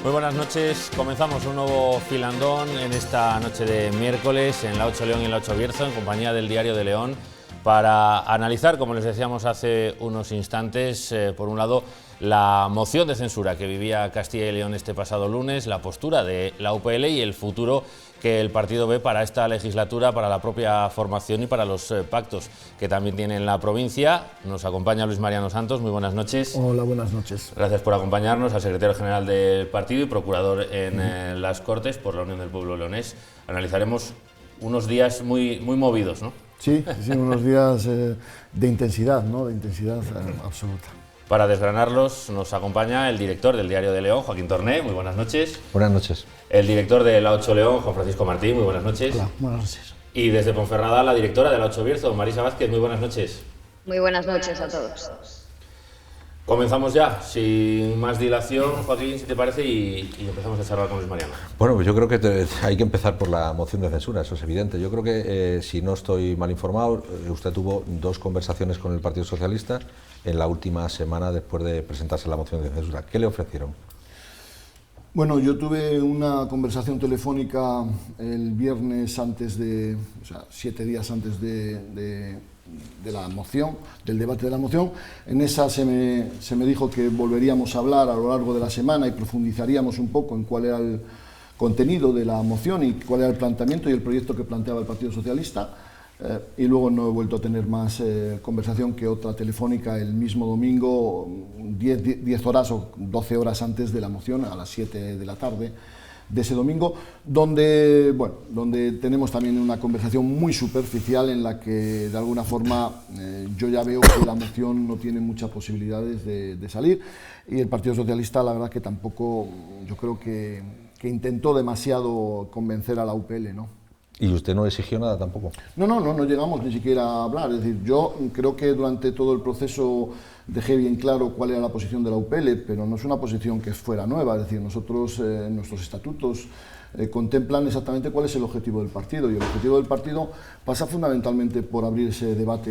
Muy buenas noches, comenzamos un nuevo filandón en esta noche de miércoles en la 8 León y en la 8 Bierzo, en compañía del Diario de León, para analizar, como les decíamos hace unos instantes, por un lado, la moción de censura que vivía Castilla y León este pasado lunes, la postura de la UPL y el futuro que el partido ve para esta legislatura, para la propia formación y para los pactos que también tiene en la provincia. Nos acompaña Luis Mariano Santos, muy buenas noches. Hola, buenas noches. Gracias por acompañarnos, al secretario general del partido y procurador en las Cortes por la Unión del Pueblo Leonés. Analizaremos unos días muy movidos, ¿no? Sí, unos días de intensidad, ¿no? De intensidad absoluta. Para desgranarlos nos acompaña el director del Diario de León, Joaquín Torné, muy buenas noches. Buenas noches. El director de la 8 León, Juan Francisco Martín, muy buenas noches. Hola, buenas noches. Y desde Ponferrada, la directora de la 8 Bierzo, Marisa Vázquez, muy buenas noches. Muy buenas noches a todos. Comenzamos ya, sin más dilación, Joaquín, si te parece, y empezamos a charlar con Luis Mariano. Bueno, pues yo creo que hay que empezar por la moción de censura, eso es evidente. Yo creo que, si no estoy mal informado, usted tuvo 2 conversaciones con el Partido Socialista en la última semana después de presentarse la moción de censura. ¿Qué le ofrecieron? Bueno, yo tuve una conversación telefónica el viernes antes de, o sea, 7 días antes de la moción, del debate de la moción. En esa se me dijo que volveríamos a hablar a lo largo de la semana y profundizaríamos un poco en cuál era el contenido de la moción y cuál era el planteamiento y el proyecto que planteaba el Partido Socialista. Y luego no he vuelto a tener más conversación que otra telefónica el mismo domingo, 10 horas o 12 horas antes de la moción, a las 7 de la tarde de ese domingo, donde tenemos también una conversación muy superficial en la que de alguna forma yo ya veo que la moción no tiene muchas posibilidades de salir, y el Partido Socialista la verdad que tampoco, yo creo que intentó demasiado convencer a la UPL, ¿no? ¿Y usted no exigió nada tampoco? No llegamos ni siquiera a hablar. Es decir, yo creo que durante todo el proceso dejé bien claro cuál era la posición de la UPL, pero no es una posición que fuera nueva. Es decir, nosotros, nuestros estatutos contemplan exactamente cuál es el objetivo del partido, y el objetivo del partido pasa fundamentalmente por abrir ese debate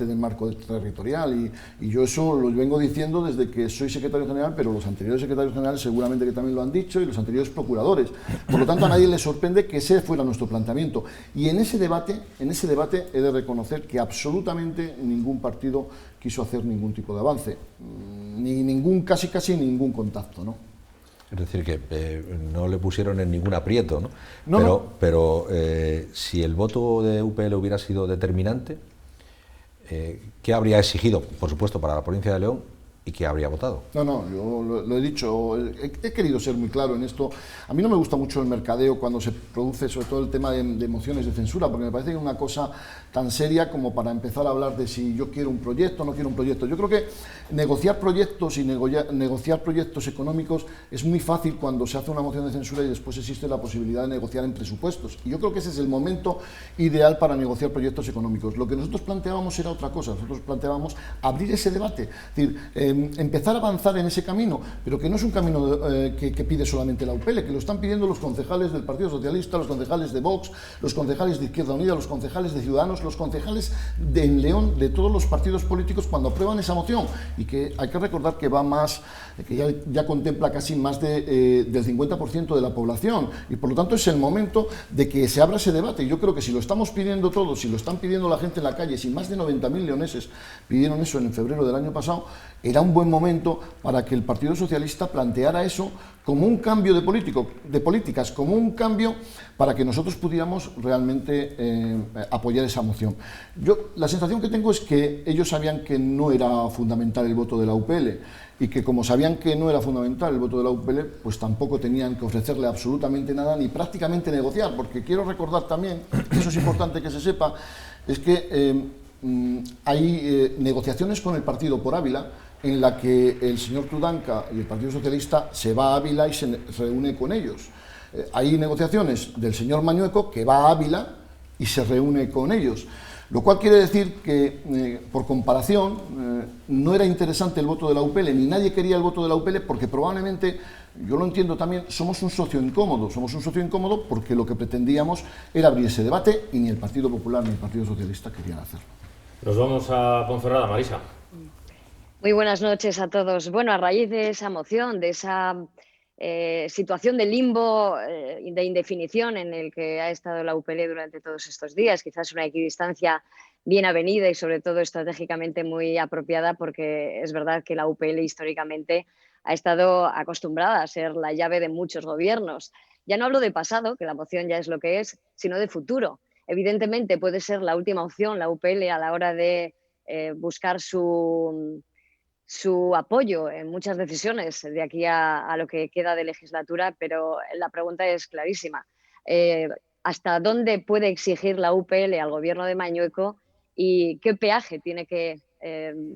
del marco territorial, y yo eso lo vengo diciendo desde que soy secretario general, pero los anteriores secretarios generales seguramente que también lo han dicho, y los anteriores procuradores. Por lo tanto, a nadie le sorprende que ese fuera nuestro planteamiento, y en ese debate he de reconocer que absolutamente ningún partido quiso hacer ningún tipo de avance, casi ningún contacto, ¿no? Es decir, que no le pusieron en ningún aprieto, ¿no? Pero si el voto de UPL hubiera sido determinante, ¿qué habría exigido, por supuesto, para la provincia de León, y qué habría votado? Yo lo he dicho, he querido ser muy claro en esto. A mí no me gusta mucho el mercadeo cuando se produce sobre todo el tema de mociones de censura, porque me parece que es una cosa tan seria como para empezar a hablar de si yo quiero un proyecto o no quiero un proyecto. Yo creo que negociar proyectos y negociar proyectos económicos es muy fácil cuando se hace una moción de censura y después existe la posibilidad de negociar en presupuestos. Y yo creo que ese es el momento ideal para negociar proyectos económicos. Lo que nosotros planteábamos era otra cosa. Nosotros planteábamos abrir ese debate, es decir, empezar a avanzar en ese camino, pero que no es un camino que pide solamente la UPL, que lo están pidiendo los concejales del Partido Socialista, los concejales de Vox, los concejales de Izquierda Unida, los concejales de Ciudadanos, los concejales en León, de todos los partidos políticos, cuando aprueban esa moción, y que hay que recordar que va más, que ya contempla casi más del 50% de la población, y por lo tanto es el momento de que se abra ese debate. Y yo creo que si lo estamos pidiendo todos, si lo están pidiendo la gente en la calle, si más de 90.000 leoneses pidieron eso en febrero del año pasado, era un buen momento para que el Partido Socialista planteara eso como un cambio de políticas, como un cambio para que nosotros pudiéramos realmente apoyar esa moción. La sensación que tengo es que ellos sabían que no era fundamental el voto de la UPL, y que como sabían que no era fundamental el voto de la UPL, pues tampoco tenían que ofrecerle absolutamente nada ni prácticamente negociar, porque quiero recordar también, eso es importante que se sepa, es que hay negociaciones con el partido por Ávila, en la que el señor Tudanca y el Partido Socialista se va a Ávila y se reúne con ellos. Hay negociaciones del señor Mañueco que va a Ávila y se reúne con ellos. Lo cual quiere decir que, por comparación, no era interesante el voto de la UPL, ni nadie quería el voto de la UPL, porque probablemente, yo lo entiendo también, somos un socio incómodo porque lo que pretendíamos era abrir ese debate, y ni el Partido Popular ni el Partido Socialista querían hacerlo. Nos vamos a Ponferrada, Marisa. Muy Muy buenas noches a todos. Bueno, a raíz de esa moción, de esa situación de limbo, de indefinición en el que ha estado la UPL durante todos estos días, quizás una equidistancia bien avenida y sobre todo estratégicamente muy apropiada, porque es verdad que la UPL históricamente ha estado acostumbrada a ser la llave de muchos gobiernos. Ya no hablo de pasado, que la moción ya es lo que es, sino de futuro. Evidentemente puede ser la última opción la UPL a la hora de buscar su apoyo en muchas decisiones de aquí a lo que queda de legislatura, pero la pregunta es clarísima. ¿Hasta dónde puede exigir la UPL al gobierno de Mañueco y qué peaje tiene que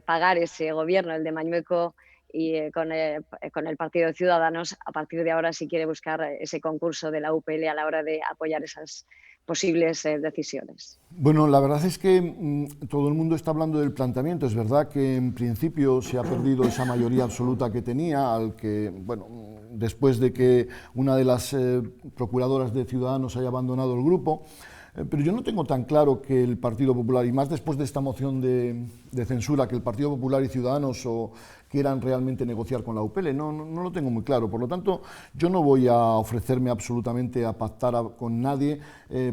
pagar ese gobierno, el de Mañueco, y con el Partido de Ciudadanos, a partir de ahora, si quiere buscar ese concurso de la UPL a la hora de apoyar esas posibles decisiones? Bueno, la verdad es que todo el mundo está hablando del planteamiento. Es verdad que en principio se ha perdido esa mayoría absoluta que tenía, al que, bueno, después de que una de las procuradoras de Ciudadanos haya abandonado el grupo. Pero yo no tengo tan claro que el Partido Popular, y más después de esta moción de censura, que el Partido Popular y Ciudadanos quieran realmente negociar con la UPL. No lo tengo muy claro. Por lo tanto, yo no voy a ofrecerme absolutamente a pactar con nadie,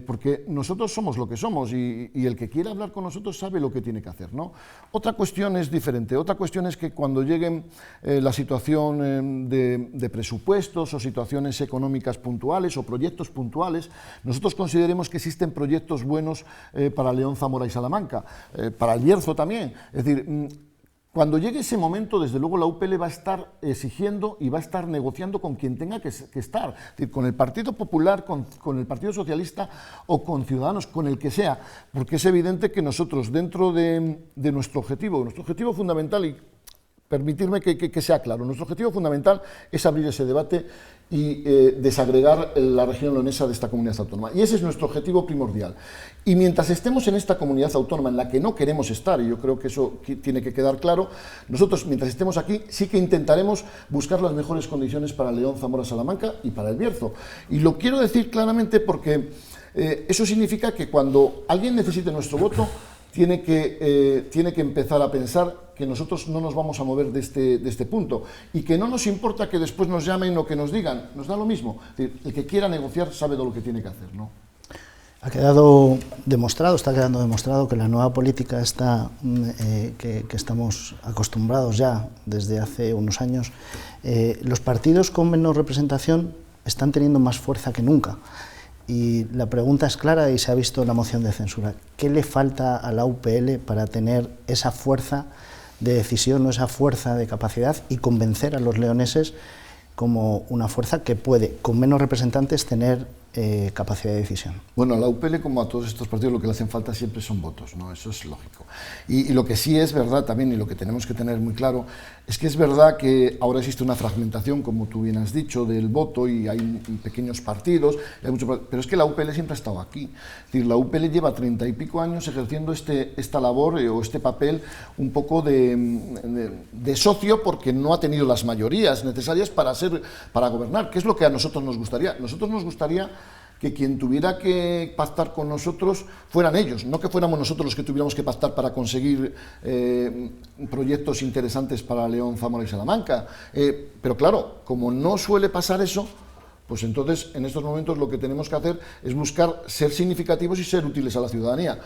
porque nosotros somos lo que somos y el que quiera hablar con nosotros sabe lo que tiene que hacer, ¿no? Otra cuestión es diferente. Otra cuestión es que cuando lleguen la situación de presupuestos o situaciones económicas puntuales o proyectos puntuales, nosotros consideremos que existen proyectos buenos para León, Zamora y Salamanca, para el Bierzo también. Es decir, cuando llegue ese momento, desde luego la UPL va a estar exigiendo y va a estar negociando con quien tenga que estar, es decir, con el Partido Popular, con el Partido Socialista o con Ciudadanos, con el que sea, porque es evidente que nosotros, dentro de nuestro objetivo fundamental, y permitirme que sea claro, nuestro objetivo fundamental es abrir ese debate y desagregar la región leonesa de esta comunidad autónoma. Y ese es nuestro objetivo primordial. Y mientras estemos en esta comunidad autónoma en la que no queremos estar, y yo creo que eso tiene que quedar claro, nosotros mientras estemos aquí sí que intentaremos buscar las mejores condiciones para León, Zamora, Salamanca y para el Bierzo. Y lo quiero decir claramente porque eso significa que cuando alguien necesite nuestro voto, tiene que empezar a pensar que nosotros no nos vamos a mover de este punto y que no nos importa que después nos llamen o que nos digan, nos da lo mismo. Es decir, el que quiera negociar sabe de lo que tiene que hacer, ¿no? Ha quedado demostrado, está quedando demostrado que la nueva política que estamos acostumbrados ya desde hace unos años, los partidos con menos representación están teniendo más fuerza que nunca. Y la pregunta es clara y se ha visto en la moción de censura. ¿Qué le falta a la UPL para tener esa fuerza de decisión o esa fuerza de capacidad y convencer a los leoneses como una fuerza que puede, con menos representantes, tener capacidad de decisión? Bueno, a la UPL, como a todos estos partidos, lo que le hacen falta siempre son votos, ¿no? Eso es lógico. Y lo que sí es verdad también, y lo que tenemos que tener muy claro, es que es verdad que ahora existe una fragmentación, como tú bien has dicho, del voto, y hay pequeños partidos, pero es que la UPL siempre ha estado aquí. Es decir, la UPL lleva 30 y pico años ejerciendo esta labor o este papel un poco de socio, porque no ha tenido las mayorías necesarias para gobernar, que es lo que a nosotros nos gustaría. Nosotros nos gustaría que quien tuviera que pactar con nosotros fueran ellos, no que fuéramos nosotros los que tuviéramos que pactar para conseguir proyectos interesantes para León, Zamora y Salamanca. Pero claro, como no suele pasar eso, pues entonces en estos momentos lo que tenemos que hacer es buscar ser significativos y ser útiles a la ciudadanía.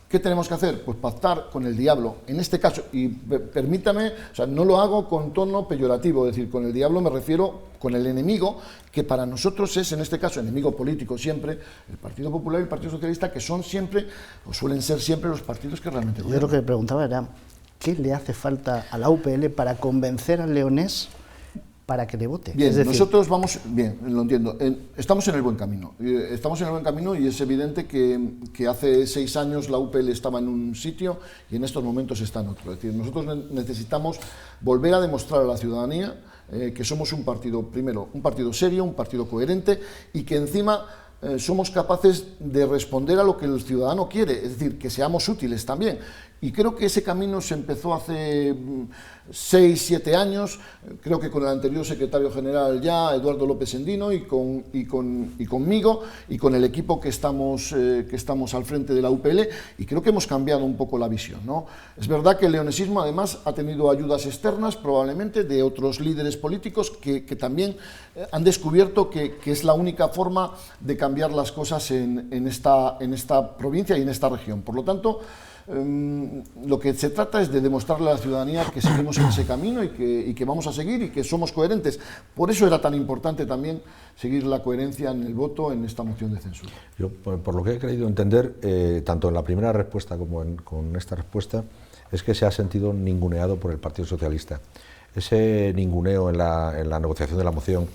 ¿Qué tenemos que hacer? Pues pactar con el diablo, en este caso, y permítame, o sea, no lo hago con tono peyorativo, es decir, con el diablo me refiero con el enemigo, que para nosotros es, en este caso, enemigo político siempre, el Partido Popular y el Partido Socialista, que son siempre, o suelen ser siempre, los partidos que realmente gobiernan. Yo lo que preguntaba era, ¿qué le hace falta a la UPL para convencer al leonés para que le vote? Bien, es decir, nosotros vamos, bien, lo entiendo, estamos en el buen camino, y es evidente que hace 6 años la UPL estaba en un sitio y en estos momentos está en otro. Es decir, nosotros necesitamos volver a demostrar a la ciudadanía que somos un partido, primero, un partido serio, un partido coherente y que encima somos capaces de responder a lo que el ciudadano quiere, es decir, que seamos útiles también. Y creo que ese camino se empezó hace 6, 7 años, creo que con el anterior secretario general ya, Eduardo López Endino, y conmigo, y con el equipo que estamos al frente de la UPL, y creo que hemos cambiado un poco la visión, ¿no? Es verdad que el leonesismo además ha tenido ayudas externas, probablemente, de otros líderes políticos que también han descubierto que es la única forma de cambiar las cosas en esta provincia y en esta región. Por lo tanto, lo que se trata es de demostrarle a la ciudadanía que seguimos en ese camino y que vamos a seguir y que somos coherentes. Por eso era tan importante también seguir la coherencia en el voto en esta moción de censura. Yo, por lo que he querido entender, tanto en la primera respuesta como con esta respuesta, es que se ha sentido ninguneado por el Partido Socialista. Ese ninguneo en la negociación de la moción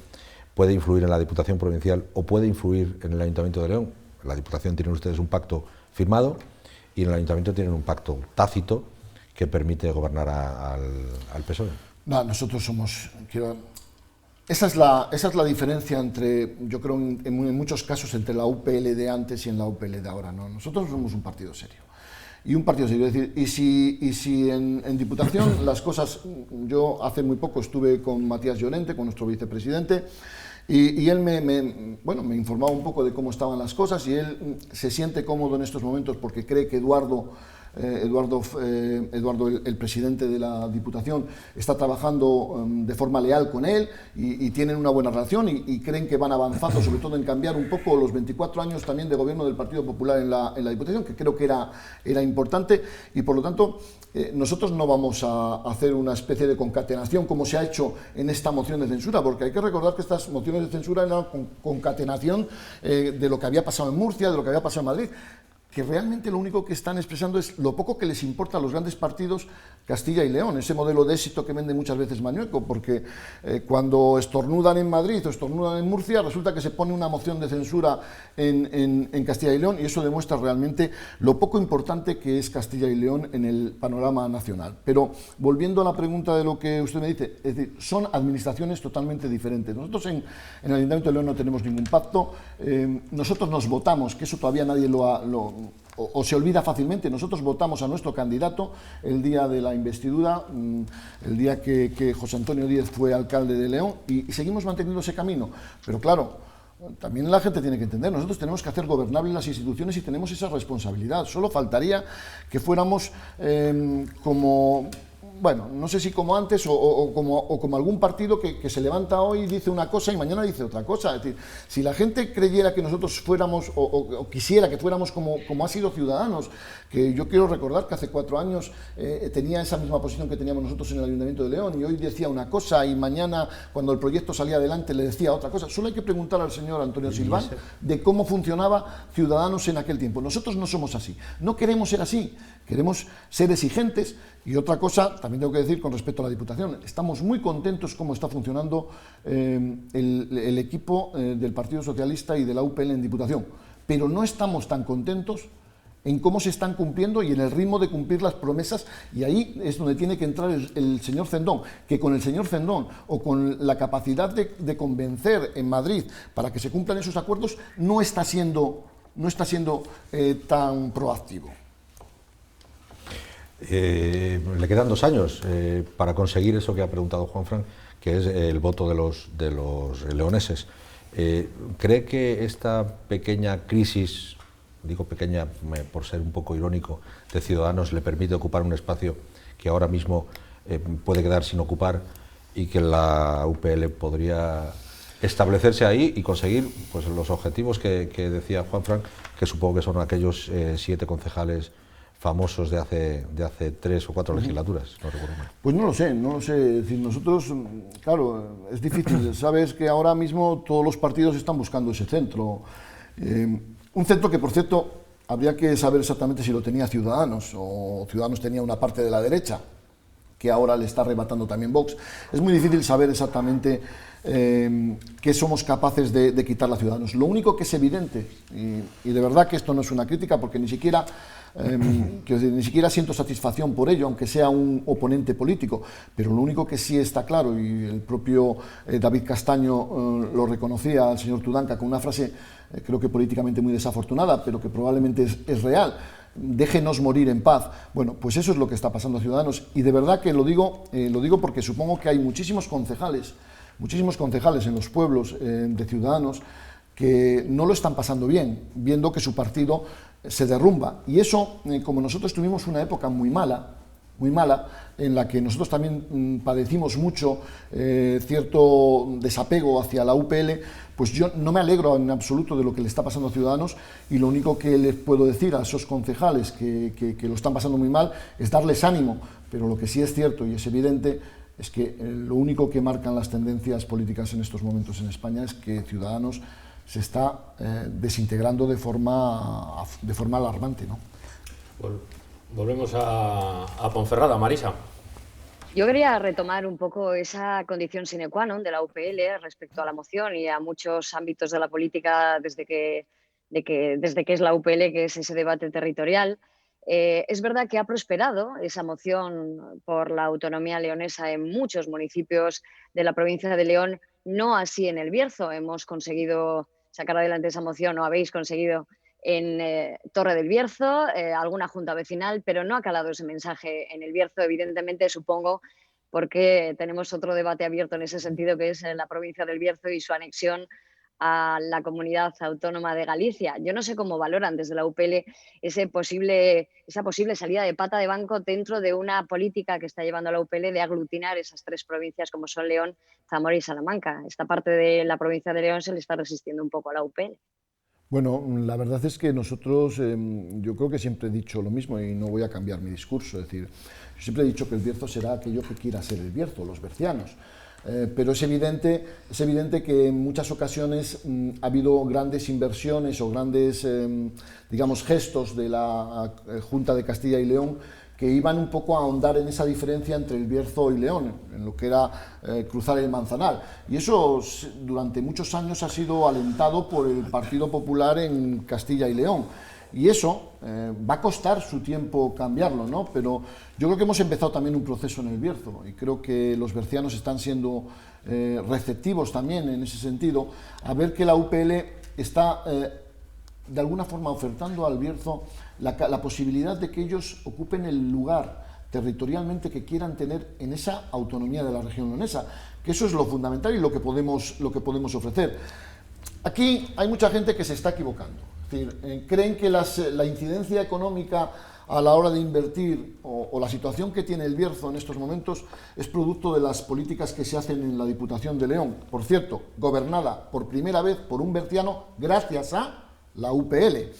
puede influir en la Diputación Provincial o puede influir en el Ayuntamiento de León. En la Diputación tienen ustedes un pacto firmado y en el Ayuntamiento tienen un pacto tácito que permite gobernar al PSOE. No, nosotros somos... Esa es la diferencia entre, yo creo, en muchos casos, entre la UPL de antes y en la UPL de ahora, ¿no? Nosotros somos un partido serio. Y un partido serio, es decir, y si en Diputación las cosas... Yo hace muy poco estuve con Matías Llorente, con nuestro vicepresidente, y él me informaba un poco de cómo estaban las cosas, y él se siente cómodo en estos momentos porque cree que Eduardo, el presidente de la Diputación, está trabajando de forma leal con él y tienen una buena relación y creen que van avanzando, sobre todo en cambiar un poco los 24 años también de gobierno del Partido Popular en la Diputación, que creo que era importante, y por lo tanto nosotros no vamos a hacer una especie de concatenación como se ha hecho en esta moción de censura, porque hay que recordar que estas mociones de censura eran una concatenación de lo que había pasado en Murcia, de lo que había pasado en Madrid, que realmente lo único que están expresando es lo poco que les importa a los grandes partidos Castilla y León, ese modelo de éxito que vende muchas veces Mañueco, porque cuando estornudan en Madrid o estornudan en Murcia, resulta que se pone una moción de censura en Castilla y León, y eso demuestra realmente lo poco importante que es Castilla y León en el panorama nacional. Pero volviendo a la pregunta de lo que usted me dice, es decir, son administraciones totalmente diferentes. Nosotros en el Ayuntamiento de León no tenemos ningún pacto, nosotros nos votamos, que eso todavía nadie o se olvida fácilmente. Nosotros votamos a nuestro candidato el día de la investidura, el día que José Antonio Díez fue alcalde de León, y seguimos manteniendo ese camino. Pero claro, también la gente tiene que entender, nosotros tenemos que hacer gobernables las instituciones y tenemos esa responsabilidad. Solo faltaría que fuéramos como... Bueno, no sé si como antes o como algún partido que se levanta hoy y dice una cosa y mañana dice otra cosa. Es decir, si la gente creyera que nosotros fuéramos o quisiera que fuéramos como ha sido Ciudadanos, que yo quiero recordar que hace 4 años tenía esa misma posición que teníamos nosotros en el Ayuntamiento de León, y hoy decía una cosa y mañana, cuando el proyecto salía adelante, le decía otra cosa. Solo hay que preguntar al señor Antonio Silván de cómo funcionaba Ciudadanos en aquel tiempo. Nosotros no somos así, no queremos ser así, queremos ser exigentes. Y otra cosa, también tengo que decir con respecto a la Diputación, estamos muy contentos cómo está funcionando el equipo del Partido Socialista y de la UPL en Diputación, pero no estamos tan contentos en cómo se están cumpliendo y en el ritmo de cumplir las promesas, y ahí es donde tiene que entrar el señor Cendón, que con el señor Cendón o con la capacidad de convencer en Madrid para que se cumplan esos acuerdos no está siendo tan proactivo. Le quedan 2 años para conseguir eso que ha preguntado Juanfran, que es el voto de los leoneses. ¿Cree que esta pequeña crisis, digo pequeña por ser un poco irónico, de Ciudadanos le permite ocupar un espacio que ahora mismo puede quedar sin ocupar, y que la UPL podría establecerse ahí y conseguir pues los objetivos que decía Juanfran, que supongo que son aquellos 7 concejales famosos de hace 3 o 4 legislaturas? No recuerdo mal. Pues no lo sé. Es decir, nosotros, claro, es difícil. Sabes que ahora mismo todos los partidos están buscando ese centro. Un centro que, por cierto, habría que saber exactamente si lo tenía Ciudadanos, o Ciudadanos tenía una parte de la derecha, que ahora le está arrebatando también Vox. Es muy difícil saber exactamente qué somos capaces de quitarle a Ciudadanos. Lo único que es evidente, y de verdad que esto no es una crítica, porque ni siquiera siento satisfacción por ello, aunque sea un oponente político, pero lo único que sí está claro, y el propio David Castaño lo reconocía al señor Tudanca con una frase creo que políticamente muy desafortunada, pero que probablemente es real: déjenos morir en paz. Bueno, pues eso es lo que está pasando a Ciudadanos, y de verdad que lo digo porque supongo que hay muchísimos concejales en los pueblos de Ciudadanos que no lo están pasando bien, viendo que su partido se derrumba. Y eso, como nosotros tuvimos una época muy mala, en la que nosotros también padecimos mucho cierto desapego hacia la UPL, pues yo no me alegro en absoluto de lo que le está pasando a Ciudadanos, y lo único que les puedo decir a esos concejales que lo están pasando muy mal es darles ánimo. Pero lo que sí es cierto y es evidente es que lo único que marcan las tendencias políticas en estos momentos en España es que Ciudadanos se está desintegrando de forma alarmante, ¿no? Volvemos a Ponferrada, Marisa. Yo quería retomar un poco esa condición sine qua non de la UPL respecto a la moción y a muchos ámbitos de la política desde que es la UPL, que es ese debate territorial. Es verdad que ha prosperado esa moción por la autonomía leonesa en muchos municipios de la provincia de León, no así en el Bierzo. Hemos conseguido sacar adelante esa moción, o habéis conseguido, en Torre del Bierzo, alguna junta vecinal, pero no ha calado ese mensaje en el Bierzo, evidentemente, supongo, porque tenemos otro debate abierto en ese sentido, que es la provincia del Bierzo y su anexión a la comunidad autónoma de Galicia. Yo no sé cómo valoran desde la UPL esa posible salida de pata de banco dentro de una política que está llevando la UPL de aglutinar esas tres provincias como son León, Zamora y Salamanca. Esta parte de la provincia de León se le está resistiendo un poco a la UPL. Bueno, la verdad es que nosotros, yo creo que siempre he dicho lo mismo y no voy a cambiar mi discurso. Es decir, yo siempre he dicho que el Bierzo será aquello que quiera ser el Bierzo, los bercianos. Pero es evidente que en muchas ocasiones ha habido grandes inversiones o grandes, digamos, gestos de la Junta de Castilla y León que iban un poco a ahondar en esa diferencia entre el Bierzo y León, en lo que era cruzar el Manzanal. Y eso durante muchos años ha sido alentado por el Partido Popular en Castilla y León. Y eso va a costar su tiempo cambiarlo, ¿no? Pero yo creo que hemos empezado también un proceso en el Bierzo, y creo que los bercianos están siendo receptivos también en ese sentido, a ver que la UPL está de alguna forma ofertando al Bierzo la posibilidad de que ellos ocupen el lugar territorialmente que quieran tener en esa autonomía de la región leonesa, que eso es lo fundamental y lo que podemos ofrecer. Aquí hay mucha gente que se está equivocando. Es decir, creen que la incidencia económica a la hora de invertir o la situación que tiene el Bierzo en estos momentos es producto de las políticas que se hacen en la Diputación de León, por cierto, gobernada por primera vez por un berciano gracias a la UPL.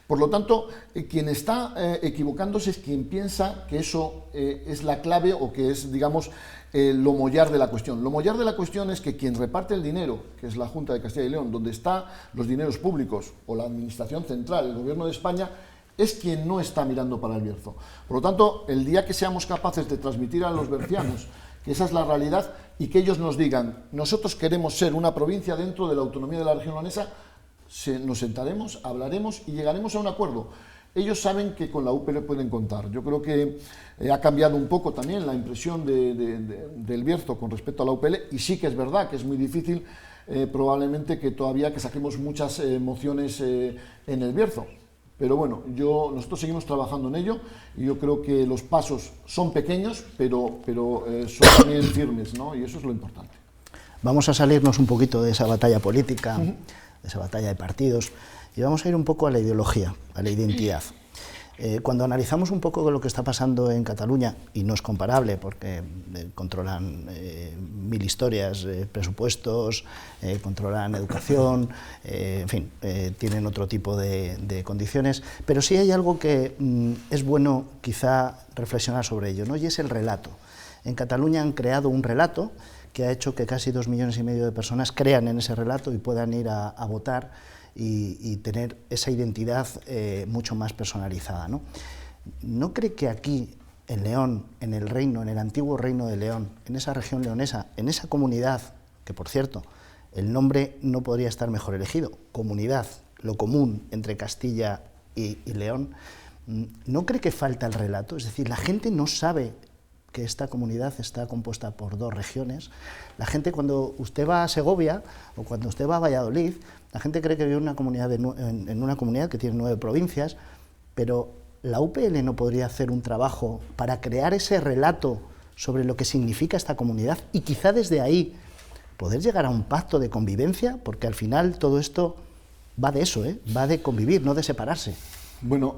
Por lo tanto, quien está equivocándose es quien piensa que eso es la clave, o que es, digamos, lo mollar de la cuestión. Lo mollar de la cuestión es que quien reparte el dinero, que es la Junta de Castilla y León, donde están los dineros públicos, o la Administración Central, el Gobierno de España, es quien no está mirando para el Bierzo. Por lo tanto, el día que seamos capaces de transmitir a los bercianos que esa es la realidad y que ellos nos digan, nosotros queremos ser una provincia dentro de la autonomía de la región leonesa, nos sentaremos, hablaremos y llegaremos a un acuerdo. Ellos saben que con la UPL pueden contar. Yo creo que ha cambiado un poco también la impresión del Bierzo con respecto a la UPL, y sí que es verdad que es muy difícil probablemente que todavía que saquemos muchas mociones en el Bierzo. Pero bueno, nosotros seguimos trabajando en ello, y yo creo que los pasos son pequeños, pero son también firmes, ¿no? Y eso es lo importante. Vamos a salirnos un poquito de esa batalla política, de esa batalla de partidos, y vamos a ir un poco a la ideología, a la identidad. Cuando analizamos un poco lo que está pasando en Cataluña, y no es comparable porque controlan 1000 historias, presupuestos, controlan educación, en fin, tienen otro tipo de condiciones, pero sí hay algo que es bueno quizá reflexionar sobre ello, ¿no? Y es el relato. En Cataluña han creado un relato que ha hecho que casi 2,5 millones de personas crean en ese relato y puedan ir a votar y tener esa identidad mucho más personalizada, ¿no? ¿No cree que aquí, en León, en el reino, en el antiguo reino de León, en esa región leonesa, en esa comunidad, que por cierto, el nombre no podría estar mejor elegido, comunidad, lo común entre Castilla y León, ¿no cree que falta el relato? Es decir, la gente no sabe que esta comunidad está compuesta por 2 regiones. La gente, cuando usted va a Segovia o cuando usted va a Valladolid, la gente cree que vive en una comunidad que tiene 9 provincias, pero ¿la UPL no podría hacer un trabajo para crear ese relato sobre lo que significa esta comunidad y quizá desde ahí poder llegar a un pacto de convivencia? Porque al final todo esto va de eso, va de convivir, no de separarse. Bueno,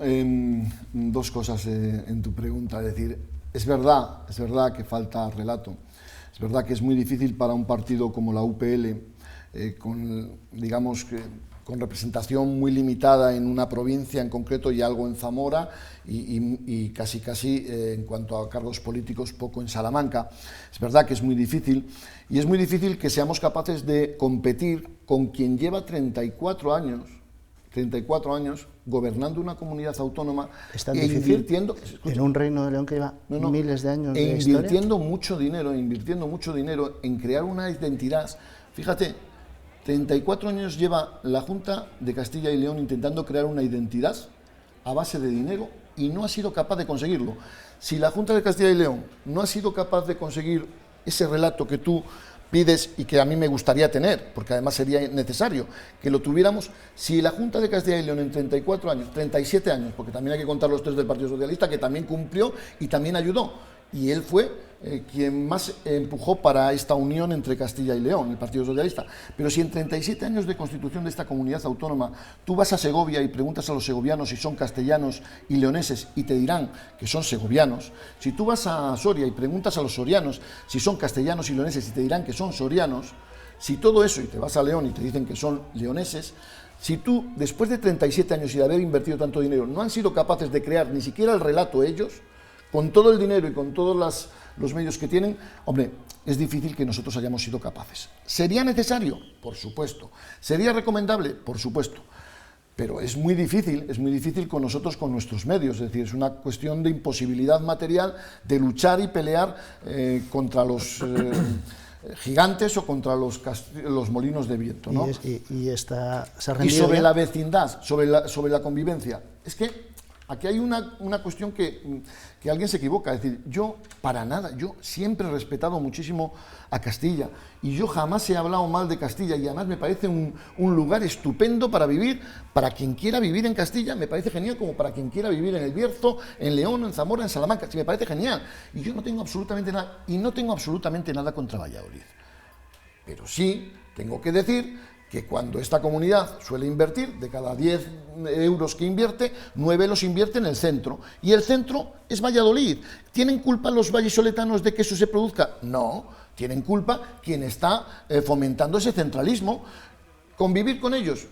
dos cosas en tu pregunta. Es decir, es verdad que falta relato. Es verdad que es muy difícil para un partido como la UPL, con representación muy limitada en una provincia en concreto y algo en Zamora y casi en cuanto a cargos políticos poco en Salamanca. Es verdad que es muy difícil y es muy difícil que seamos capaces de competir con quien lleva 34 años gobernando una comunidad autónoma e invirtiendo en un Reino de León que lleva miles de años de invirtiendo mucho dinero en crear una identidad. Fíjate, 34 años lleva la Junta de Castilla y León intentando crear una identidad a base de dinero y no ha sido capaz de conseguirlo. Si la Junta de Castilla y León no ha sido capaz de conseguir ese relato que tú pides y que a mí me gustaría tener, porque además sería necesario que lo tuviéramos, si la Junta de Castilla y León en 34 años, 37 años, porque también hay que contar los 3 del Partido Socialista, que también cumplió y también ayudó, y él fue quien más empujó para esta unión entre Castilla y León, el Partido Socialista. Pero si en 37 años de constitución de esta comunidad autónoma tú vas a Segovia y preguntas a los segovianos si son castellanos y leoneses y te dirán que son segovianos, si tú vas a Soria y preguntas a los sorianos si son castellanos y leoneses y te dirán que son sorianos, si todo eso, y te vas a León y te dicen que son leoneses, si tú, después de 37 años y de haber invertido tanto dinero, no han sido capaces de crear ni siquiera el relato ellos, con todo el dinero y con todos los medios que tienen, hombre, es difícil que nosotros hayamos sido capaces. ¿Sería necesario? Por supuesto. ¿Sería recomendable? Por supuesto. Pero es muy difícil con nosotros, con nuestros medios. Es decir, es una cuestión de imposibilidad material de luchar y pelear contra los gigantes o contra los molinos de viento, ¿no? Y sobre la vecindad, sobre la convivencia. Es que aquí hay una cuestión que alguien se equivoca. Es decir, yo siempre he respetado muchísimo a Castilla y yo jamás he hablado mal de Castilla y además me parece un lugar estupendo para vivir, para quien quiera vivir en Castilla, me parece genial, como para quien quiera vivir en El Bierzo, en León, en Zamora, en Salamanca, me parece genial. Y yo no tengo absolutamente nada contra Valladolid. Pero sí tengo que decir que cuando esta comunidad suele invertir, de cada 10 euros que invierte, 9 los invierte en el centro. Y el centro es Valladolid. ¿Tienen culpa los vallisoletanos de que eso se produzca? No, tienen culpa quien está fomentando ese centralismo. Convivir con ellos.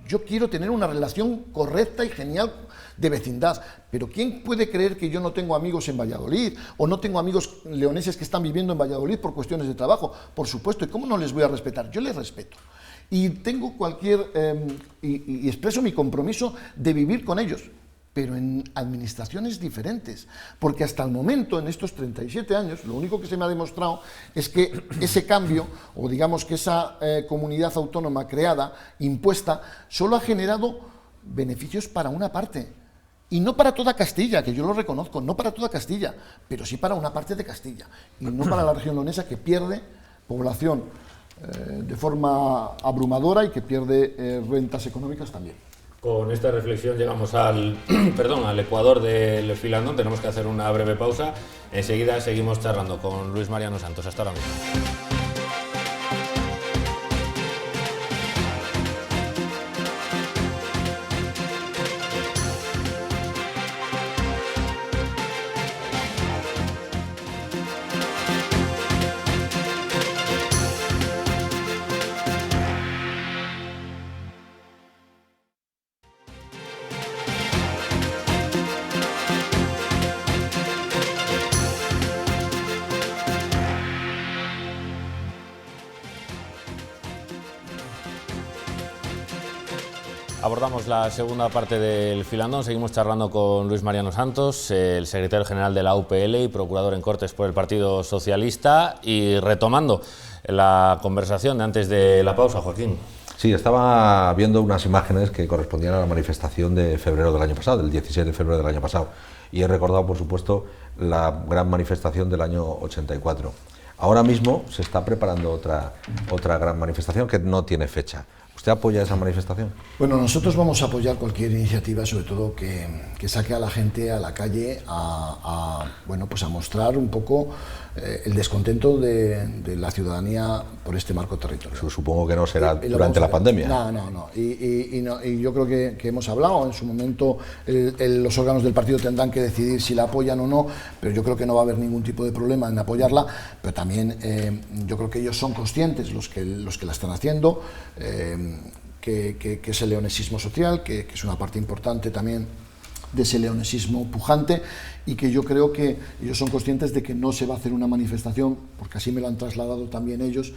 Yo quiero tener una relación correcta y genial de vecindad, pero ¿quién puede creer que yo no tengo amigos en Valladolid o no tengo amigos leoneses que están viviendo en Valladolid por cuestiones de trabajo? Por supuesto, ¿y cómo no les voy a respetar? Yo les respeto. Y tengo y expreso mi compromiso de vivir con ellos, pero en administraciones diferentes, porque hasta el momento, en estos 37 años, lo único que se me ha demostrado es que ese cambio, o digamos que esa comunidad autónoma creada, impuesta, solo ha generado beneficios para una parte, y no para toda Castilla, que yo lo reconozco, no para toda Castilla, pero sí para una parte de Castilla, y no para la región leonesa, que pierde población de forma abrumadora y que pierde rentas económicas también. Con esta reflexión llegamos al Ecuador del filandón. Tenemos que hacer una breve pausa. Enseguida seguimos charlando con Luis Mariano Santos. Hasta ahora mismo. Abordamos la segunda parte del filandón. Seguimos charlando con Luis Mariano Santos, el secretario general de la UPL y procurador en Cortes por el Partido Socialista, y retomando la conversación de antes de la pausa, Joaquín. Sí, estaba viendo unas imágenes que correspondían a la manifestación de febrero del año pasado, del 16 de febrero del año pasado, y he recordado, por supuesto, la gran manifestación del año 84. Ahora mismo se está preparando otra gran manifestación que no tiene fecha. ¿Usted apoya esa manifestación? Bueno, nosotros vamos a apoyar cualquier iniciativa, sobre todo que saque a la gente a la calle bueno, pues a mostrar un poco el descontento de la ciudadanía por este marco territorial. Supongo que no será durante la pandemia. No. Y yo creo que hemos hablado, en su momento los órganos del partido tendrán que decidir si la apoyan o no, pero yo creo que no va a haber ningún tipo de problema en apoyarla, pero también yo creo que ellos son conscientes, los que la están haciendo, que es el leonesismo social, que es una parte importante también de ese leonesismo pujante, y que yo creo que ellos son conscientes de que no se va a hacer una manifestación, porque así me lo han trasladado también ellos,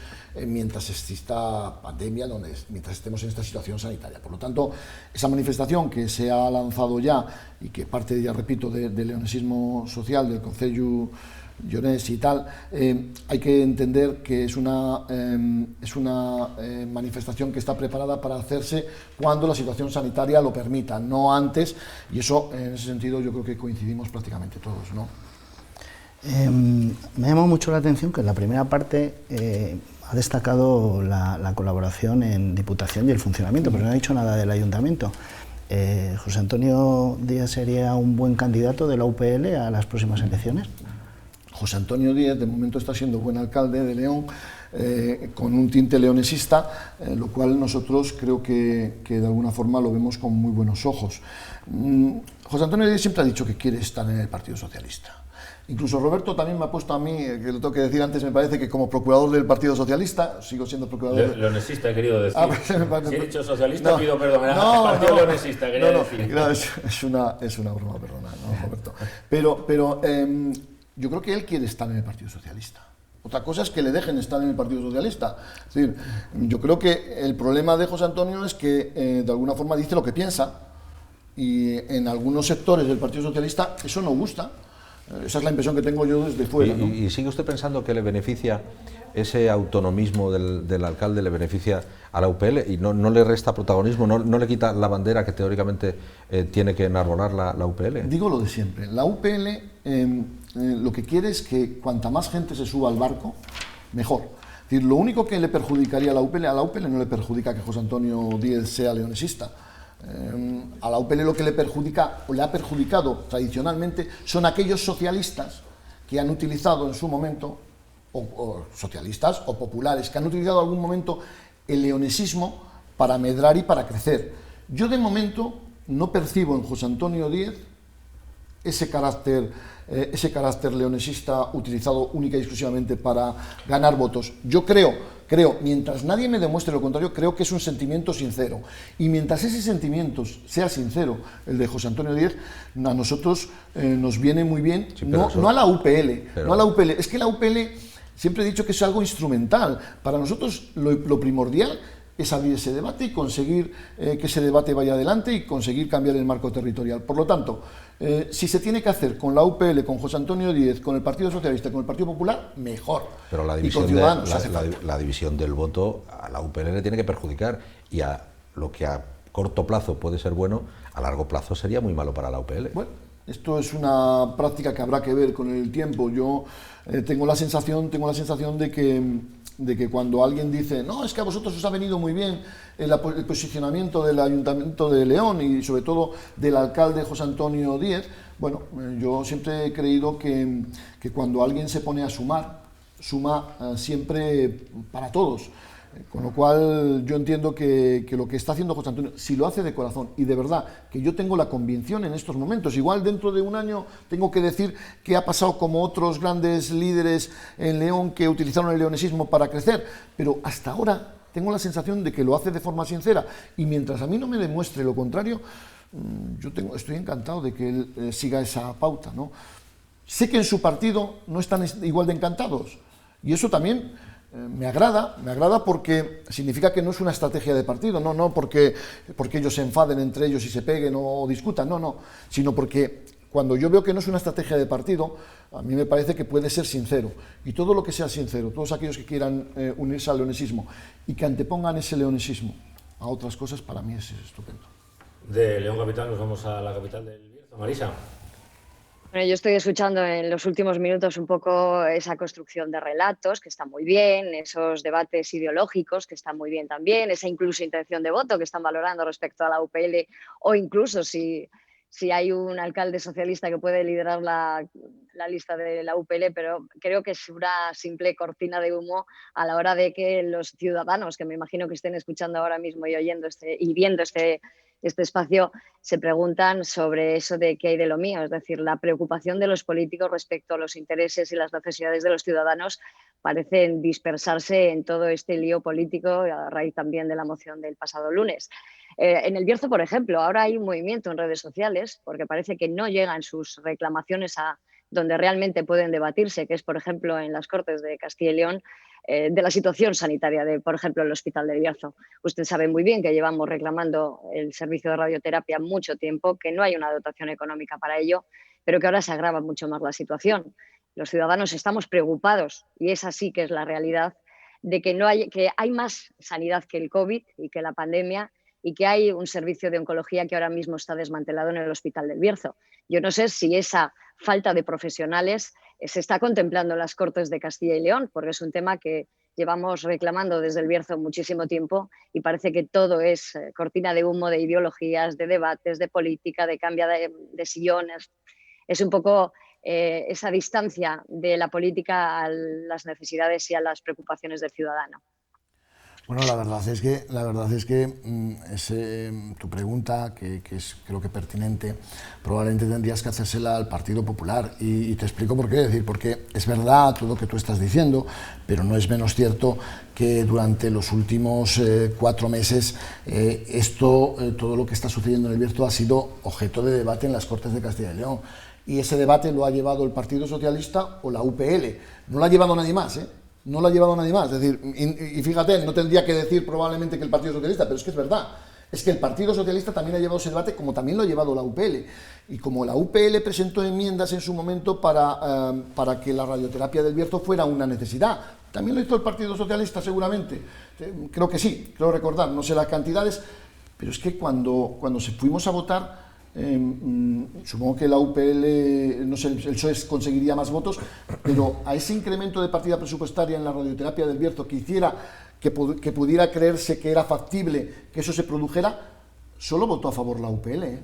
mientras exista pandemia, mientras estemos en esta situación sanitaria. Por lo tanto, esa manifestación que se ha lanzado ya, y que parte, ya repito, del leonesismo social, del Concello Llorenés y tal, hay que entender que es una manifestación que está preparada para hacerse cuando la situación sanitaria lo permita, no antes, y eso, en ese sentido, yo creo que coincidimos prácticamente todos, ¿no? Me ha llamado mucho la atención que en la primera parte ha destacado la colaboración en Diputación y el funcionamiento, pero no ha dicho nada del Ayuntamiento. ¿José Antonio Díaz sería un buen candidato de la UPL a las próximas elecciones? José Antonio Díaz, de momento, está siendo buen alcalde de León, con un tinte leonesista, lo cual nosotros creo que de alguna forma lo vemos con muy buenos ojos. José Antonio Díaz siempre ha dicho que quiere estar en el Partido Socialista. Incluso Roberto también me ha puesto a mí, que lo tengo que decir antes, me parece que como procurador del Partido Socialista, sigo siendo procurador... Leonesista he querido decir. Si he dicho socialista, no, pido perdón. Partido leonesista, quería decir. No, es una broma, perdona, no, Roberto. Pero yo creo que él quiere estar en el Partido Socialista. Otra cosa es que le dejen estar en el Partido Socialista. Es decir, yo creo que el problema de José Antonio es que de alguna forma dice lo que piensa, y en algunos sectores del Partido Socialista eso no gusta. Esa es la impresión que tengo yo desde fuera, ¿no? ¿Y sigue usted pensando que le beneficia ese autonomismo del alcalde, le beneficia a la UPL y no le resta protagonismo, no le quita la bandera que teóricamente tiene que enarbolar la UPL? Digo lo de siempre. La UPL lo que quiere es que cuanta más gente se suba al barco, mejor. Es decir, lo único que le perjudicaría a la UPL no le perjudica que José Antonio Díaz sea leonesista. A la UPL lo que le perjudica, o le ha perjudicado tradicionalmente, son aquellos socialistas que han utilizado en su momento, o socialistas o populares, que han utilizado en algún momento el leonesismo para medrar y para crecer. Yo de momento no percibo en José Antonio Díaz ese carácter leonesista utilizado única y exclusivamente para ganar votos. Yo creo, mientras nadie me demuestre lo contrario, creo que es un sentimiento sincero. Y mientras ese sentimiento sea sincero, el de José Antonio Díaz, a nosotros nos viene muy bien, sí, no a la UPL, no a la UPL. Es que la UPL, siempre he dicho que es algo instrumental. Para nosotros lo primordial es abrir ese debate y conseguir que ese debate vaya adelante y conseguir cambiar el marco territorial. Por lo tanto, si se tiene que hacer con la UPL, con José Antonio Díaz, con el Partido Socialista, con el Partido Popular, mejor. Pero la división del voto a la UPL le tiene que perjudicar, y a lo que a corto plazo puede ser bueno, a largo plazo sería muy malo para la UPL. Bueno, esto es una práctica que habrá que ver con el tiempo. Yo tengo la sensación de que cuando alguien dice, no, es que a vosotros os ha venido muy bien el posicionamiento del Ayuntamiento de León y sobre todo del alcalde José Antonio Díaz, bueno, yo siempre he creído que cuando alguien se pone a suma siempre para todos. Con lo cual yo entiendo que lo que está haciendo José Antonio, si lo hace de corazón y de verdad, que yo tengo la convicción en estos momentos, igual dentro de un año tengo que decir que ha pasado como otros grandes líderes en León que utilizaron el leonesismo para crecer, pero hasta ahora tengo la sensación de que lo hace de forma sincera, y mientras a mí no me demuestre lo contrario, estoy encantado de que él siga esa pauta, ¿no? Sé que en su partido no están igual de encantados, y eso también me agrada porque significa que no es una estrategia de partido, no porque ellos se enfaden entre ellos y se peguen o discutan, no, sino porque cuando yo veo que no es una estrategia de partido, a mí me parece que puede ser sincero, y todo lo que sea sincero, todos aquellos que quieran unirse al leonesismo y que antepongan ese leonesismo a otras cosas, para mí es estupendo. De León capital nos vamos a la capital del Bierzo, Marisa. Bueno, yo estoy escuchando en los últimos minutos un poco esa construcción de relatos, que está muy bien, esos debates ideológicos, que están muy bien también, esa incluso intención de voto que están valorando respecto a la UPL, o incluso si hay un alcalde socialista que puede liderar la lista de la UPL, pero creo que es una simple cortina de humo a la hora de que los ciudadanos, que me imagino que estén escuchando ahora mismo y oyendo y viendo este espacio, se preguntan sobre eso de qué hay de lo mío, es decir, la preocupación de los políticos respecto a los intereses y las necesidades de los ciudadanos parecen dispersarse en todo este lío político a raíz también de la moción del pasado lunes. En el Bierzo, por ejemplo, ahora hay un movimiento en redes sociales porque parece que no llegan sus reclamaciones a donde realmente pueden debatirse, que es, por ejemplo, en las Cortes de Castilla y León, de la situación sanitaria de, por ejemplo, el Hospital del Bierzo. Usted sabe muy bien que llevamos reclamando el servicio de radioterapia mucho tiempo, que no hay una dotación económica para ello, pero que ahora se agrava mucho más la situación. Los ciudadanos estamos preocupados, y esa sí que es la realidad, de que hay más sanidad que el COVID y que la pandemia, y que hay un servicio de oncología que ahora mismo está desmantelado en el Hospital del Bierzo. Yo no sé si esa falta de profesionales se está contemplando en las Cortes de Castilla y León, porque es un tema que llevamos reclamando desde el Bierzo muchísimo tiempo y parece que todo es cortina de humo, de ideologías, de debates, de política, de cambio de sillones. Es un poco esa distancia de la política a las necesidades y a las preocupaciones del ciudadano. Bueno, la verdad es que tu pregunta, que es creo que pertinente, probablemente tendrías que hacérsela al Partido Popular y te explico por qué. Es decir, porque es verdad todo lo que tú estás diciendo, pero no es menos cierto que durante los últimos 4 meses todo lo que está sucediendo en el Bierzo ha sido objeto de debate en las Cortes de Castilla y León. Y ese debate lo ha llevado el Partido Socialista o la UPL. No lo ha llevado nadie más, ¿eh? No lo ha llevado nadie más. Es decir, y fíjate, no tendría que decir probablemente que el Partido Socialista, pero es que es verdad. Es que el Partido Socialista también ha llevado ese debate, como también lo ha llevado la UPL. Y como la UPL presentó enmiendas en su momento para que la radioterapia del Bierzo fuera una necesidad. También lo hizo el Partido Socialista, seguramente. Creo que sí, creo recordar, no sé las cantidades, pero es que cuando fuimos a votar, supongo que la UPL, no sé, el PSOE conseguiría más votos, pero a ese incremento de partida presupuestaria en la radioterapia del Bierzo que hiciera que pudiera creerse que era factible que eso se produjera, solo votó a favor la UPL, ¿eh?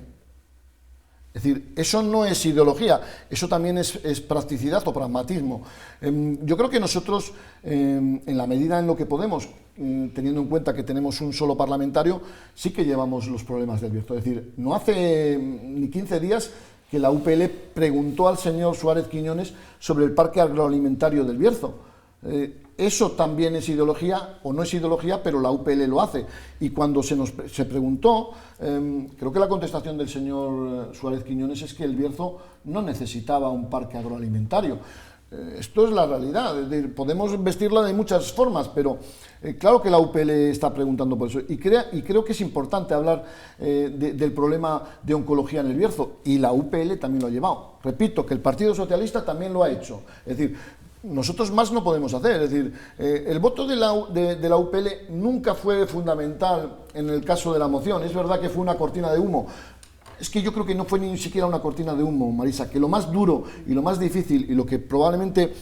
Es decir, eso no es ideología, eso también es practicidad o pragmatismo. Yo creo que nosotros, en la medida en lo que podemos, teniendo en cuenta que tenemos un solo parlamentario, sí que llevamos los problemas del Bierzo. Es decir, no hace ni 15 días que la UPL preguntó al señor Suárez Quiñones sobre el parque agroalimentario del Bierzo. Eso también es ideología o no es ideología, pero la UPL lo hace. Y cuando se preguntó, creo que la contestación del señor Suárez Quiñones es que el Bierzo no necesitaba un parque agroalimentario. Esto es la realidad, es decir, podemos vestirla de muchas formas, pero claro que la UPL está preguntando por eso. Y creo que es importante hablar del problema de oncología en el Bierzo, y la UPL también lo ha llevado. Repito, que el Partido Socialista también lo ha hecho. Es decir, nosotros más no podemos hacer. Es decir, el voto de la UPL nunca fue fundamental en el caso de la moción. Es verdad que fue una cortina de humo. Es que yo creo que no fue ni siquiera una cortina de humo, Marisa, que lo más duro y lo más difícil y lo que probablemente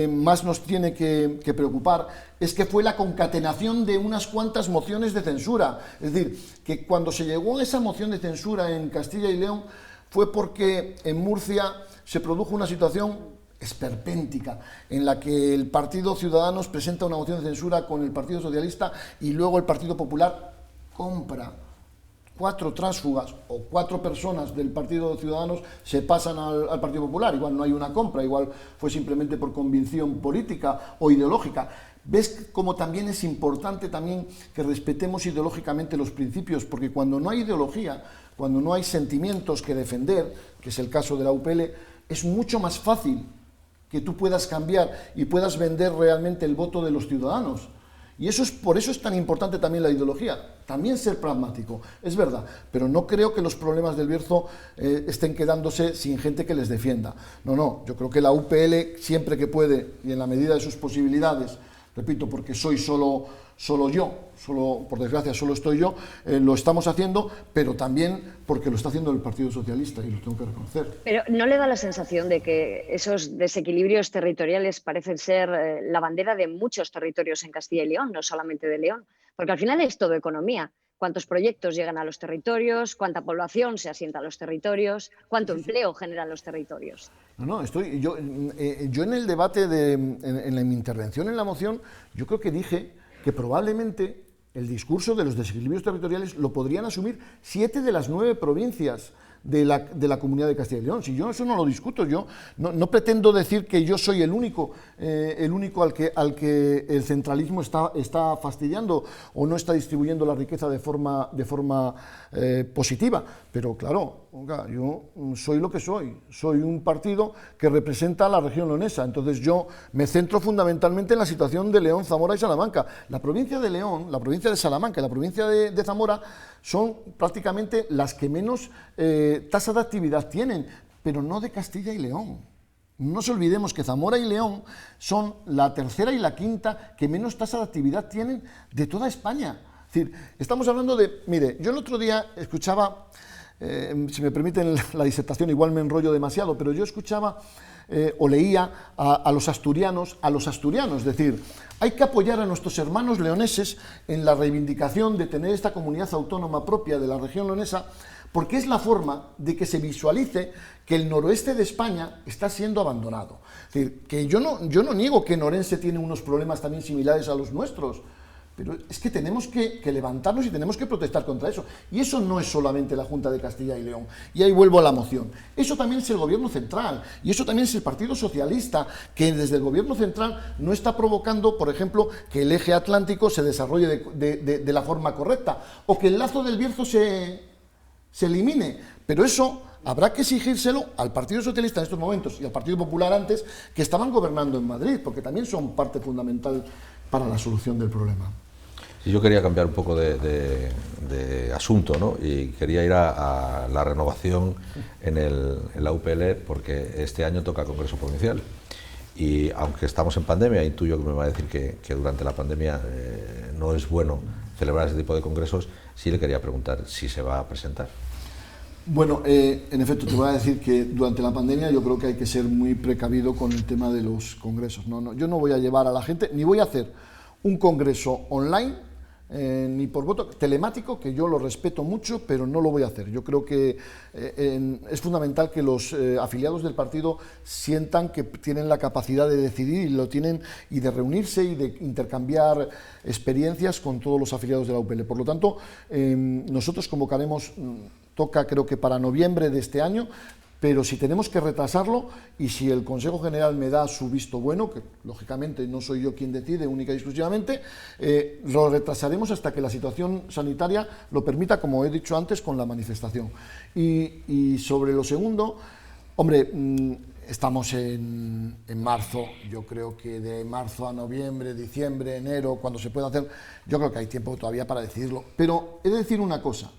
más nos tiene que preocupar es que fue la concatenación de unas cuantas mociones de censura. Es decir, que cuando se llegó a esa moción de censura en Castilla y León fue porque en Murcia se produjo una situación esperpéntica, en la que el Partido Ciudadanos presenta una moción de censura con el Partido Socialista y luego el Partido Popular compra 4 tránsfugas o 4 personas del Partido Ciudadanos se pasan al Partido Popular. Igual no hay una compra, igual fue simplemente por convicción política o ideológica. ¿Ves cómo también es importante también que respetemos ideológicamente los principios? Porque cuando no hay ideología, cuando no hay sentimientos que defender, que es el caso de la UPL, es mucho más fácil que tú puedas cambiar y puedas vender realmente el voto de los ciudadanos. Y por eso es tan importante también la ideología, también ser pragmático, es verdad, pero no creo que los problemas del Bierzo estén quedándose sin gente que les defienda. No, yo creo que la UPL siempre que puede y en la medida de sus posibilidades, repito, porque soy solo por desgracia solo estoy yo, lo estamos haciendo, pero también porque lo está haciendo el Partido Socialista y lo tengo que reconocer. Pero ¿no le da la sensación de que esos desequilibrios territoriales parecen ser la bandera de muchos territorios en Castilla y León, no solamente de León? Porque al final es todo economía. ¿Cuántos proyectos llegan a los territorios? ¿Cuánta población se asienta a los territorios? ¿Cuánto empleo generan los territorios? Yo en el debate, en mi intervención en la moción, yo creo que dije que probablemente el discurso de los desequilibrios territoriales lo podrían asumir 7 de las 9 provincias de la Comunidad de Castilla y León. Si yo eso no lo discuto, yo no pretendo decir que yo soy el único al que el centralismo está fastidiando o no está distribuyendo la riqueza de forma positiva. Pero claro, yo soy lo que soy un partido que representa a la región leonesa, entonces yo me centro fundamentalmente en la situación de León, Zamora y Salamanca. La provincia de León, la provincia de Salamanca y la provincia de Zamora son prácticamente las que menos tasa de actividad tienen, pero no de Castilla y León. No nos olvidemos que Zamora y León son la tercera y la quinta que menos tasa de actividad tienen de toda España. Es decir, estamos hablando de... Mire, yo el otro día escuchaba, si me permiten la disertación, igual me enrollo demasiado, pero yo escuchaba o leía a los asturianos, es decir, hay que apoyar a nuestros hermanos leoneses en la reivindicación de tener esta comunidad autónoma propia de la región leonesa, porque es la forma de que se visualice que el noroeste de España está siendo abandonado. Es decir, que yo no niego que en Orense tiene unos problemas también similares a los nuestros, pero es que tenemos que levantarnos y tenemos que protestar contra eso. Y eso no es solamente la Junta de Castilla y León. Y ahí vuelvo a la moción. Eso también es el Gobierno central. Y eso también es el Partido Socialista, que desde el Gobierno central no está provocando, por ejemplo, que el eje atlántico se desarrolle de la forma correcta. O que el lazo del Bierzo se elimine. Pero eso habrá que exigírselo al Partido Socialista en estos momentos y al Partido Popular antes, que estaban gobernando en Madrid, porque también son parte fundamental para la solución del problema. Sí, yo quería cambiar un poco de asunto, ¿no? Y quería ir a la renovación en la UPL, porque este año toca Congreso Provincial. Y aunque estamos en pandemia, intuyo que me va a decir que durante la pandemia no es bueno celebrar ese tipo de congresos, sí le quería preguntar si se va a presentar. Bueno, en efecto, te voy a decir que durante la pandemia yo creo que hay que ser muy precavido con el tema de los congresos. Yo no voy a llevar a la gente, ni voy a hacer un congreso online, ni por voto telemático, que yo lo respeto mucho, pero no lo voy a hacer. Yo creo que es fundamental que los afiliados del partido sientan que tienen la capacidad de decidir y de reunirse y de intercambiar experiencias con todos los afiliados de la UPL. Por lo tanto, nosotros convocaremos, toca creo que para noviembre de este año, pero si tenemos que retrasarlo y si el Consejo General me da su visto bueno, que lógicamente no soy yo quien decide única y exclusivamente, lo retrasaremos hasta que la situación sanitaria lo permita, como he dicho antes, con la manifestación. Y sobre lo segundo, hombre, estamos en marzo, yo creo que de marzo a noviembre, diciembre, enero, cuando se pueda hacer, yo creo que hay tiempo todavía para decidirlo. Pero he de decir una cosa,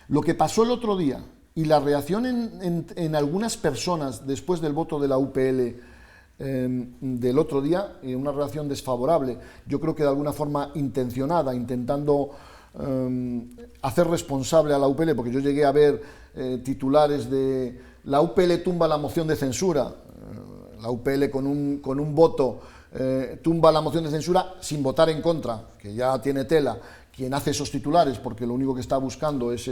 lo que pasó el otro día, y la reacción en algunas personas después del voto de la UPL del otro día, una reacción desfavorable, yo creo que de alguna forma intencionada, intentando hacer responsable a la UPL, porque yo llegué a ver titulares de la UPL tumba la moción de censura, la UPL con un voto tumba la moción de censura sin votar en contra, que ya tiene tela quien hace esos titulares, porque lo único que está buscando es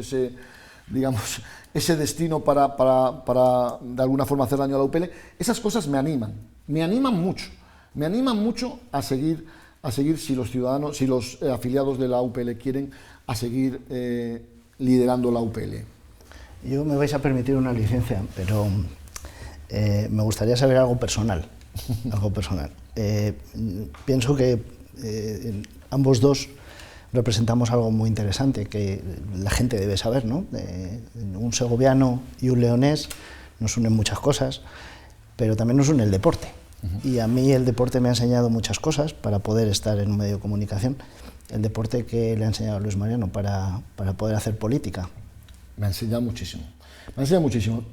ese destino para de alguna forma hacer daño a la UPL. Esas cosas me animan mucho a seguir si los ciudadanos, si los afiliados de la UPL quieren, a seguir liderando la UPL. Yo me vais a permitir una licencia, pero me gustaría saber algo personal. Pienso que ambos dos representamos algo muy interesante que la gente debe saber, ¿no? Un segoviano y un leonés nos unen muchas cosas, pero también nos une el deporte. Y a mí el deporte me ha enseñado muchas cosas para poder estar en un medio de comunicación. El deporte que le ha enseñado a Luis Mariano para poder hacer política. Me ha enseñado muchísimo.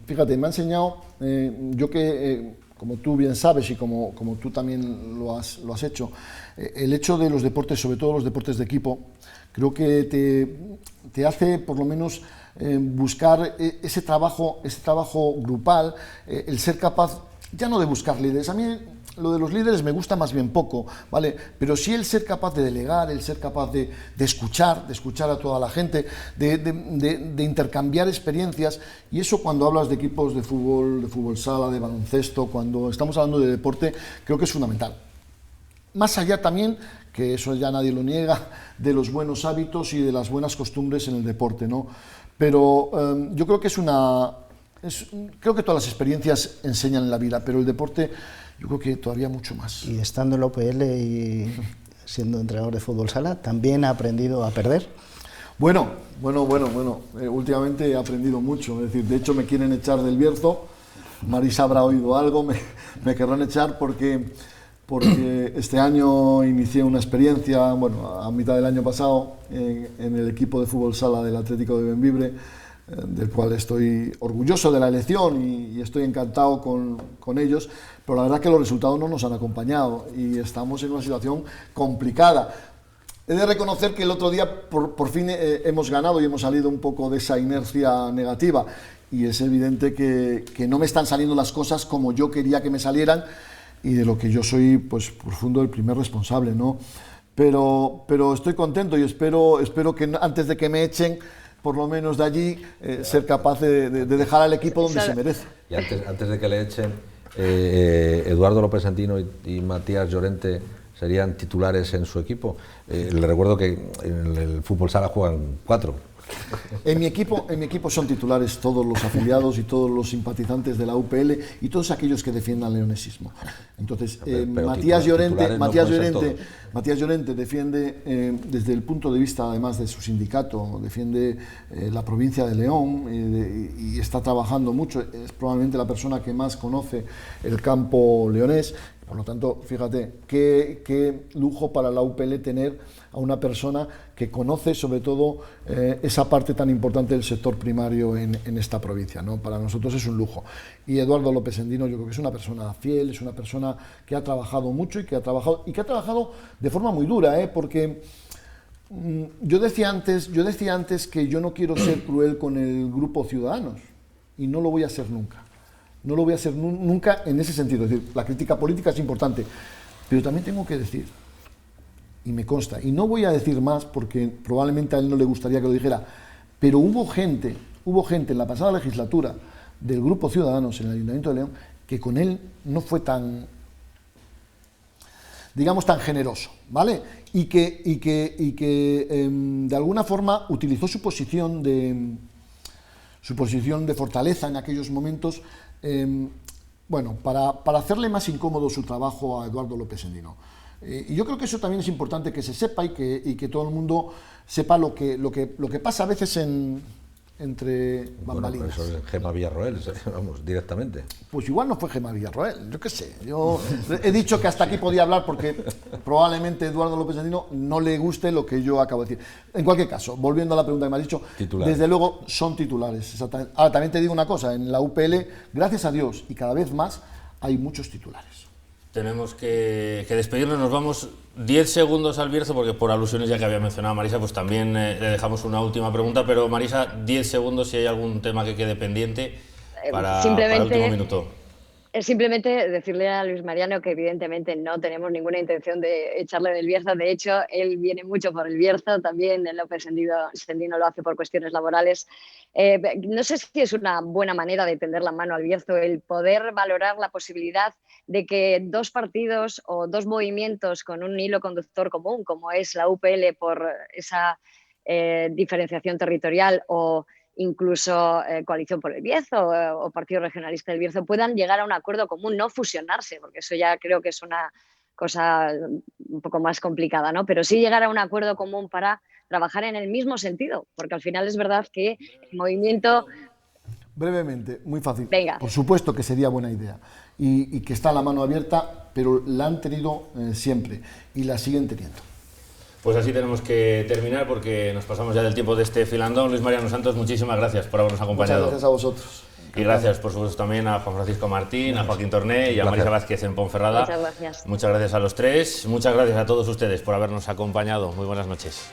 Fíjate, me ha enseñado, yo que como tú bien sabes y como tú también lo has hecho, el hecho de los deportes, sobre todo los deportes de equipo, creo que te hace por lo menos buscar ese trabajo grupal, el ser capaz, ya no de buscar líderes. A mí lo de los líderes me gusta más bien poco, ¿vale? Pero sí el ser capaz de delegar, el ser capaz de escuchar a toda la gente, de intercambiar experiencias, y eso cuando hablas de equipos de fútbol sala, de baloncesto, cuando estamos hablando de deporte, creo que es fundamental. Más allá también, que eso ya nadie lo niega, de los buenos hábitos y de las buenas costumbres en el deporte, ¿no? Pero yo creo que creo que todas las experiencias enseñan en la vida, pero el deporte yo creo que todavía mucho más. Y estando en la UPL y siendo entrenador de fútbol sala, ¿también ha aprendido a perder? Bueno. Últimamente he aprendido mucho. Es decir, de hecho me quieren echar del Bierzo. Marisa habrá oído algo, me querrán echar porque este año inicié una experiencia, bueno, a mitad del año pasado, en el equipo de fútbol sala del Atlético de Bembibre, del cual estoy orgulloso de la elección y estoy encantado con ellos, pero la verdad es que los resultados no nos han acompañado y estamos en una situación complicada. He de reconocer que el otro día por fin hemos ganado y hemos salido un poco de esa inercia negativa, y es evidente que no me están saliendo las cosas como yo quería que me salieran y de lo que yo soy, pues, profundo el primer responsable, ¿no? Pero estoy contento y espero que antes de que me echen, por lo menos de allí, ser capaz de dejar al equipo donde se merece. Y antes de que le echen, Eduardo López Santino y Matías Llorente serían titulares en su equipo. Le recuerdo que en el fútbol sala juegan 4. En mi equipo son titulares todos los afiliados y todos los simpatizantes de la UPL y todos aquellos que defiendan el leonesismo. Entonces, pero Matías Llorente defiende desde el punto de vista, además de su sindicato, defiende la provincia de León y está trabajando mucho. Es probablemente la persona que más conoce el campo leonés. Por lo tanto, fíjate, qué lujo para la UPL tener a una persona que conoce sobre todo esa parte tan importante del sector primario en esta provincia, ¿no? Para nosotros es un lujo. Y Eduardo López Santino yo creo que es una persona fiel, es una persona que ha trabajado mucho y que ha trabajado de forma muy dura, porque yo decía antes que yo no quiero ser cruel con el grupo Ciudadanos y no lo voy a hacer nunca. No lo voy a hacer nunca en ese sentido. Es decir, la crítica política es importante, pero también tengo que decir, y me consta, y no voy a decir más porque probablemente a él no le gustaría que lo dijera, pero hubo gente en la pasada legislatura del Grupo Ciudadanos en el Ayuntamiento de León que con él no fue tan, digamos, tan generoso, ¿vale? Y que de alguna forma utilizó su posición de fortaleza en aquellos momentos, para hacerle más incómodo su trabajo a Eduardo López Santino. Y yo creo que eso también es importante que se sepa y que todo el mundo sepa lo que pasa a veces entre bambalinas. Bueno, eso es Gemma Villarroel, vamos, directamente. Pues igual no fue Gemma Villarroel, yo qué sé. Yo he dicho que hasta aquí podía hablar porque probablemente Eduardo López Santino no le guste lo que yo acabo de decir. En cualquier caso, volviendo a la pregunta que me has dicho, desde luego son titulares. Exactamente. Ahora, también te digo una cosa, en la UPL, gracias a Dios, y cada vez más, hay muchos titulares. Tenemos que despedirnos, nos vamos 10 segundos al Bierzo, porque por alusiones ya que había mencionado a Marisa, pues también le dejamos una última pregunta, pero Marisa, 10 segundos si hay algún tema que quede pendiente para el último minuto. Simplemente decirle a Luis Mariano que evidentemente no tenemos ninguna intención de echarle del Bierzo. De hecho, él viene mucho por el Bierzo, también el López Santino lo hace por cuestiones laborales. No sé si es una buena manera de tender la mano al Bierzo el poder valorar la posibilidad de que dos partidos o dos movimientos con un hilo conductor común, como es la UPL por esa diferenciación territorial o incluso Coalición por el Bierzo o Partido Regionalista del Bierzo, puedan llegar a un acuerdo común, no fusionarse, porque eso ya creo que es una cosa un poco más complicada, ¿no? Pero sí llegar a un acuerdo común para trabajar en el mismo sentido, porque al final es verdad que el movimiento... Brevemente, muy fácil. Venga. Por supuesto que sería buena idea y que está la mano abierta, pero la han tenido siempre y la siguen teniendo. Pues así tenemos que terminar porque nos pasamos ya del tiempo de este filandón. Luis Mariano Santos, muchísimas gracias por habernos acompañado. Muchas gracias a vosotros. Y gracias, por supuesto, también a Juan Francisco Martín, a Joaquín Torné y a Marisa Vázquez en Ponferrada. Muchas gracias. Muchas gracias a los tres. Muchas gracias a todos ustedes por habernos acompañado. Muy buenas noches.